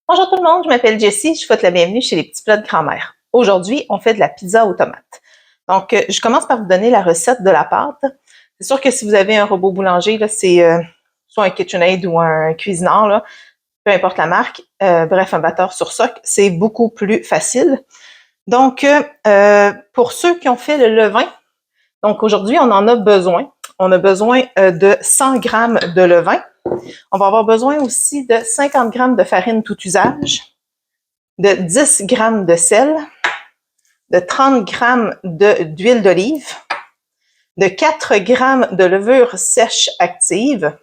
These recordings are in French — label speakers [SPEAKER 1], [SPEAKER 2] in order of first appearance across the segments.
[SPEAKER 1] Bonjour tout le monde, je m'appelle Jessie, je vous souhaite la bienvenue chez les petits plats de grand-mère. Aujourd'hui, on fait de la pizza aux tomates. Donc, je commence par vous donner la recette de la pâte. C'est sûr que si vous avez un robot boulanger, là, c'est soit un KitchenAid ou un Cuisinart, là, peu importe la marque, bref, un batteur sur soc, c'est beaucoup plus facile. Donc, pour ceux qui ont fait le levain, donc aujourd'hui, on en a besoin. On a besoin de 100 grammes de levain. On va avoir besoin aussi de 50 grammes de farine tout usage, de 10 grammes de sel, de 30 grammes d'huile d'olive, de 4 grammes de levure sèche active.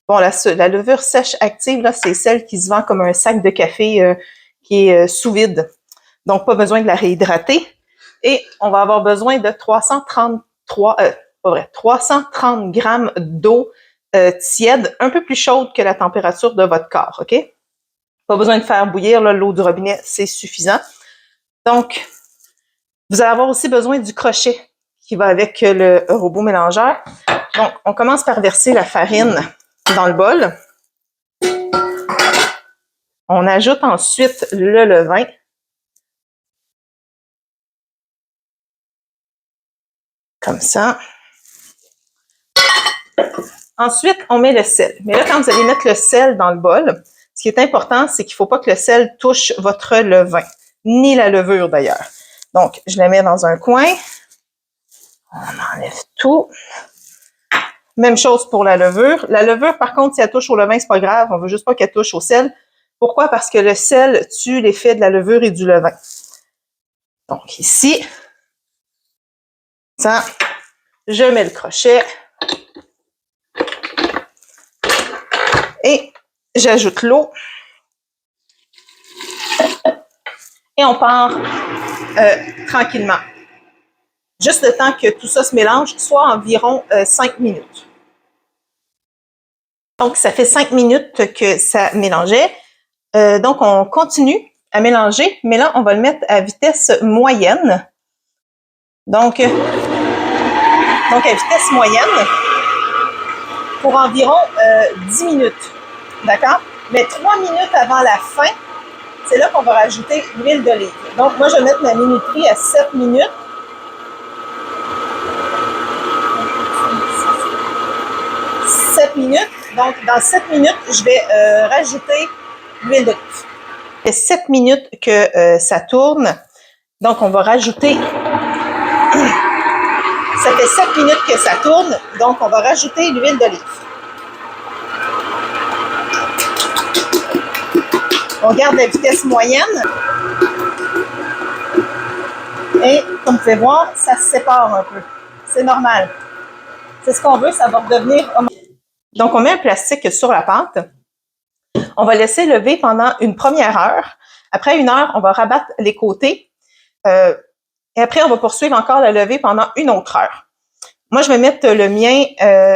[SPEAKER 1] Bon, la levure sèche active, là, c'est celle qui se vend comme un sac de café qui est sous vide. Donc, pas besoin de la réhydrater. Et on va avoir besoin de 330 grammes d'eau tiède, un peu plus chaude que la température de votre corps, OK? Pas besoin de faire bouillir l'eau du robinet, c'est suffisant. Donc, vous allez avoir aussi besoin du crochet qui va avec le robot mélangeur. Donc, on commence par verser la farine dans le bol. On ajoute ensuite le levain. Comme ça. Ensuite, on met le sel. Mais là, quand vous allez mettre le sel dans le bol, ce qui est important, c'est qu'il ne faut pas que le sel touche votre levain, ni la levure d'ailleurs. Donc, je la mets dans un coin. On enlève tout. Même chose pour la levure. La levure, par contre, si elle touche au levain, c'est pas grave. On veut juste pas qu'elle touche au sel. Pourquoi? Parce que le sel tue l'effet de la levure et du levain. Donc, ici, ça, je mets le crochet. Et j'ajoute l'eau. Et on part tranquillement. Juste le temps que tout ça se mélange, soit environ 5 minutes. Donc, ça fait 5 minutes que ça mélangeait. Donc, on continue à mélanger, mais là, on va le mettre à vitesse moyenne. Donc à vitesse moyenne pour environ 10 minutes. D'accord? Mais 3 minutes avant la fin, c'est là qu'on va rajouter l'huile d'olive. Donc, moi, je vais mettre ma minuterie à 7 minutes. Donc, dans 7 minutes, je vais rajouter l'huile d'olive. Ça fait 7 minutes que ça tourne. Donc, on va rajouter... Ça fait 7 minutes que ça tourne. Donc, on va rajouter l'huile d'olive. On garde la vitesse moyenne. Et, comme vous pouvez voir, ça se sépare un peu. C'est normal. C'est ce qu'on veut, ça va redevenir... Donc, on met un plastique sur la pâte. On va laisser lever pendant une première heure. Après 1 heure, on va rabattre les côtés. Et après, on va poursuivre encore la levée pendant 1 autre heure. Moi, je vais mettre le mien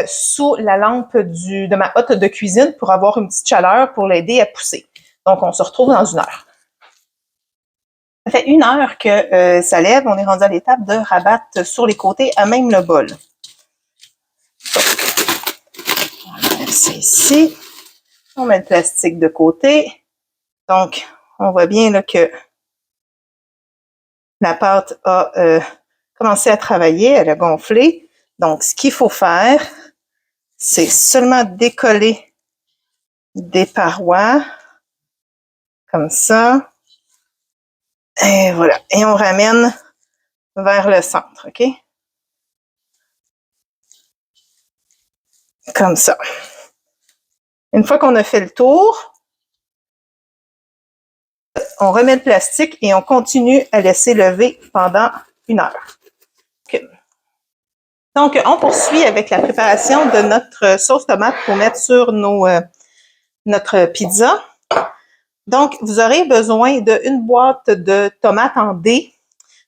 [SPEAKER 1] sous la lampe de ma hotte de cuisine pour avoir une petite chaleur pour l'aider à pousser. Donc, on se retrouve dans 1 heure. Ça fait 1 heure que ça lève. On est rendu à l'étape de rabattre sur les côtés à même le bol. C'est ici. On met le plastique de côté. Donc, on voit bien là, que la pâte a commencé à travailler, elle a gonflé. Donc, ce qu'il faut faire, c'est seulement décoller des parois, comme ça. Et voilà. Et on ramène vers le centre, OK? Comme ça. Une fois qu'on a fait le tour, on remet le plastique et on continue à laisser lever pendant 1 heure. Okay. Donc, on poursuit avec la préparation de notre sauce tomate pour mettre sur notre pizza. Donc, vous aurez besoin d'une boîte de tomates en dés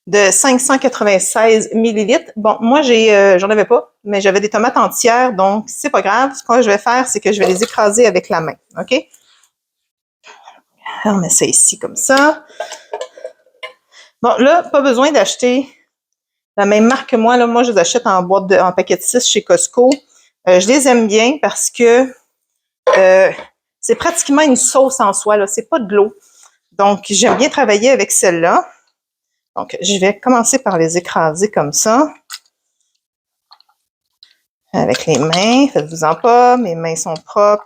[SPEAKER 1] de 596 millilitres. Bon, moi, j'en avais pas, mais j'avais des tomates entières, donc c'est pas grave. Ce que je vais faire, c'est que je vais les écraser avec la main, OK? On met ça ici comme ça. Bon, là, pas besoin d'acheter la même marque que moi. Là, moi, je les achète en paquet de 6 chez Costco. Je les aime bien parce que c'est pratiquement une sauce en soi, là. C'est pas de l'eau. Donc, j'aime bien travailler avec celle-là. Donc, je vais commencer par les écraser comme ça. Avec les mains. Faites-vous-en pas. Mes mains sont propres.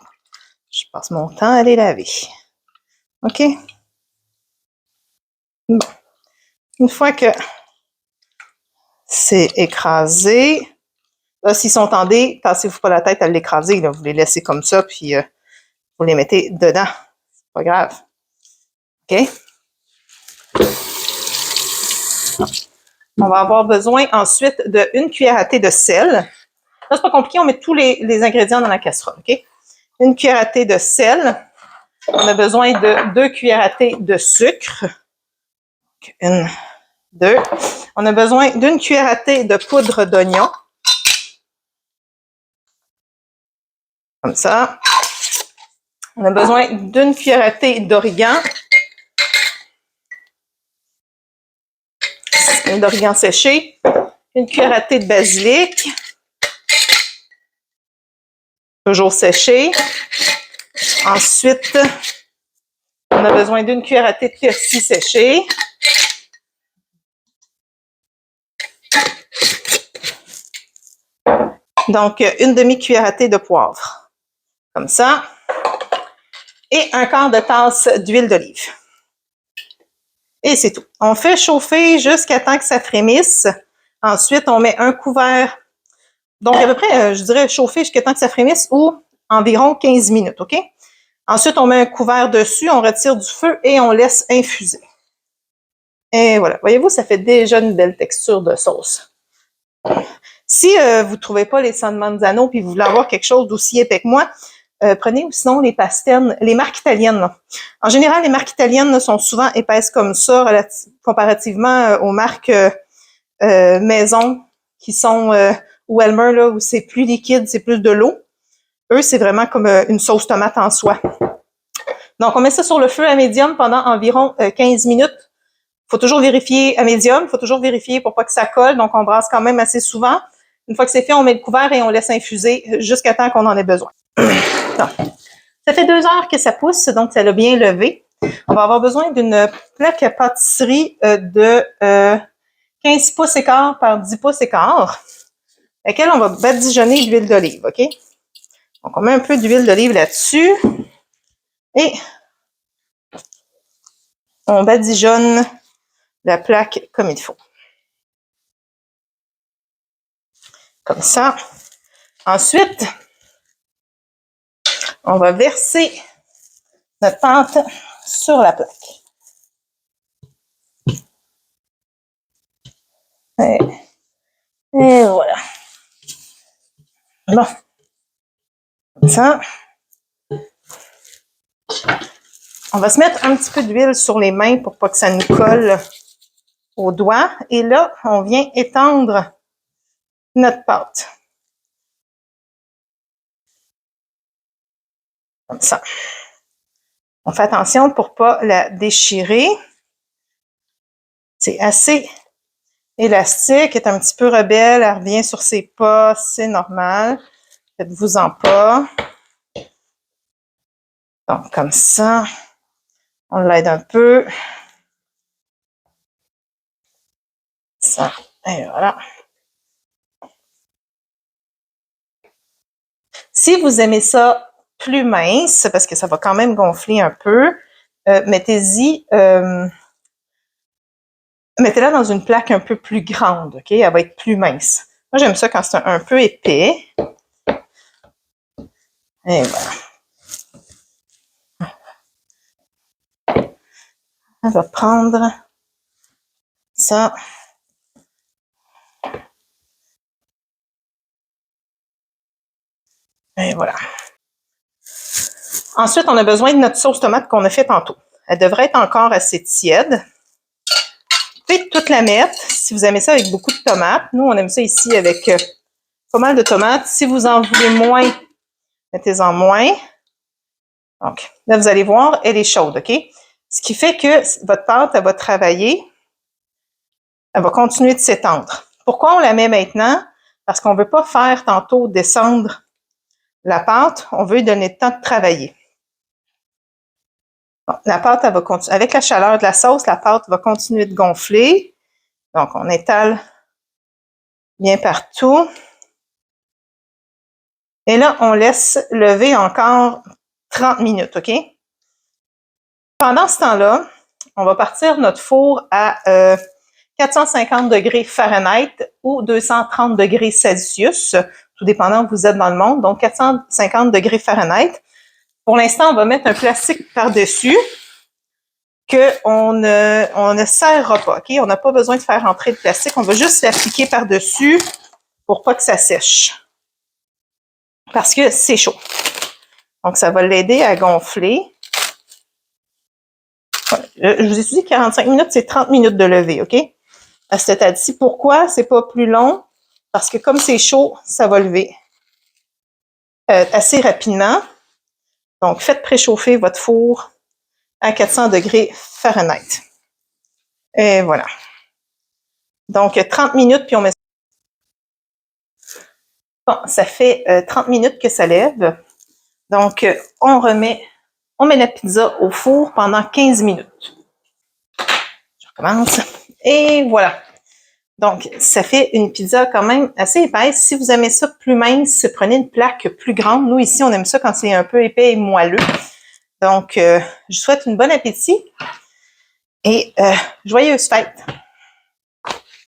[SPEAKER 1] Je passe mon temps à les laver. OK? Bon. Une fois que c'est écrasé, là, s'ils sont en dés, passez-vous pas la tête à l'écraser. Vous les laissez comme ça, puis vous les mettez dedans. C'est pas grave. OK? On va avoir besoin ensuite d'une cuillère à thé de sel. Là, c'est pas compliqué, on met tous les ingrédients dans la casserole. OK? Une cuillère à thé de sel. On a besoin de 2 cuillères à thé de sucre. Une, 2. On a besoin d'une cuillère à thé de poudre d'oignon. Comme ça. On a besoin d'une cuillère à thé d'origan. D'origan séché. Une cuillère à thé de basilic. Toujours séché. Ensuite, on a besoin d'une cuillère à thé de persil séché. Donc, une demi-cuillère à thé de poivre. Comme ça. Et un quart de tasse d'huile d'olive. Et c'est tout. On fait chauffer jusqu'à temps que ça frémisse. Ensuite, on met un couvert. Donc, à peu près, je dirais chauffer jusqu'à temps que ça frémisse ou environ 15 minutes, OK? Ensuite, on met un couvert dessus, on retire du feu et on laisse infuser. Et voilà. Voyez-vous, ça fait déjà une belle texture de sauce. Si vous ne trouvez pas les San Manzano puis vous voulez avoir quelque chose d'aussi épais que moi, prenez ou sinon les pasternes, les marques italiennes. Là. En général, les marques italiennes là, sont souvent épaisses comme ça, comparativement aux marques maison qui sont ou Elmer, là, où c'est plus liquide, c'est plus de l'eau. Eux, c'est vraiment comme une sauce tomate en soi. Donc, on met ça sur le feu à médium pendant environ 15 minutes. Il faut toujours vérifier à médium, il faut toujours vérifier pour pas que ça colle. Donc, on brasse quand même assez souvent. Une fois que c'est fait, on met le couvert et on laisse infuser jusqu'à temps qu'on en ait besoin. Donc, ça fait 2 heures que ça pousse, donc ça l'a bien levé. On va avoir besoin d'une plaque à pâtisserie de 15 pouces et quart par 10 pouces et quart, laquelle on va badigeonner d'huile d'olive, OK? Donc, on met un peu d'huile d'olive là-dessus et on badigeonne la plaque comme il faut. Comme ça. Ensuite, on va verser notre pâte sur la plaque. Et voilà. Bon. Comme ça. On va se mettre un petit peu d'huile sur les mains pour pas que ça nous colle aux doigts. Et là, on vient étendre notre pâte. Comme ça. On fait attention pour pas la déchirer. C'est assez élastique, est un petit peu rebelle, elle revient sur ses pas, c'est normal. Faites-vous-en pas. Donc, comme ça, on l'aide un peu. Ça, et voilà. Si vous aimez ça plus mince, parce que ça va quand même gonfler un peu, mettez-la dans une plaque un peu plus grande, OK? Elle va être plus mince. Moi, j'aime ça quand c'est un peu épais. Et voilà. On va prendre ça. Et voilà. Ensuite, on a besoin de notre sauce tomate qu'on a fait tantôt. Elle devrait être encore assez tiède. Vous pouvez toute la mettre si vous aimez ça avec beaucoup de tomates. Nous, on aime ça ici avec pas mal de tomates. Si vous en voulez moins, mettez-en moins. Donc, là, vous allez voir, elle est chaude, OK? Ce qui fait que votre pâte, elle va travailler. Elle va continuer de s'étendre. Pourquoi on la met maintenant? Parce qu'on ne veut pas faire tantôt descendre la pâte. On veut lui donner le temps de travailler. Bon, la pâte, elle va continuer. Avec la chaleur de la sauce, la pâte va continuer de gonfler. Donc, on étale bien partout. Et là, on laisse lever encore 30 minutes, OK? Pendant ce temps-là, on va partir notre four à 450 degrés Fahrenheit ou 230 degrés Celsius, tout dépendant où vous êtes dans le monde. Donc, 450 degrés Fahrenheit. Pour l'instant, on va mettre un plastique par-dessus qu'on ne serrera pas, OK? On n'a pas besoin de faire entrer de plastique. On va juste l'appliquer par-dessus pour pas que ça sèche. Parce que c'est chaud. Donc, ça va l'aider à gonfler. Je vous ai dit 45 minutes, c'est 30 minutes de lever, OK? À ce stade-ci. Pourquoi c'est pas plus long? Parce que comme c'est chaud, ça va lever assez rapidement. Donc, faites préchauffer votre four à 400 degrés Fahrenheit. Et voilà. Donc, 30 minutes, puis on met... Bon, ça fait 30 minutes que ça lève. Donc, on met la pizza au four pendant 15 minutes. Je recommence. Et voilà. Donc, ça fait une pizza quand même assez épaisse. Si vous aimez ça plus mince, prenez une plaque plus grande. Nous, ici, on aime ça quand c'est un peu épais et moelleux. Donc, je vous souhaite une bonne appétit et joyeuses fêtes!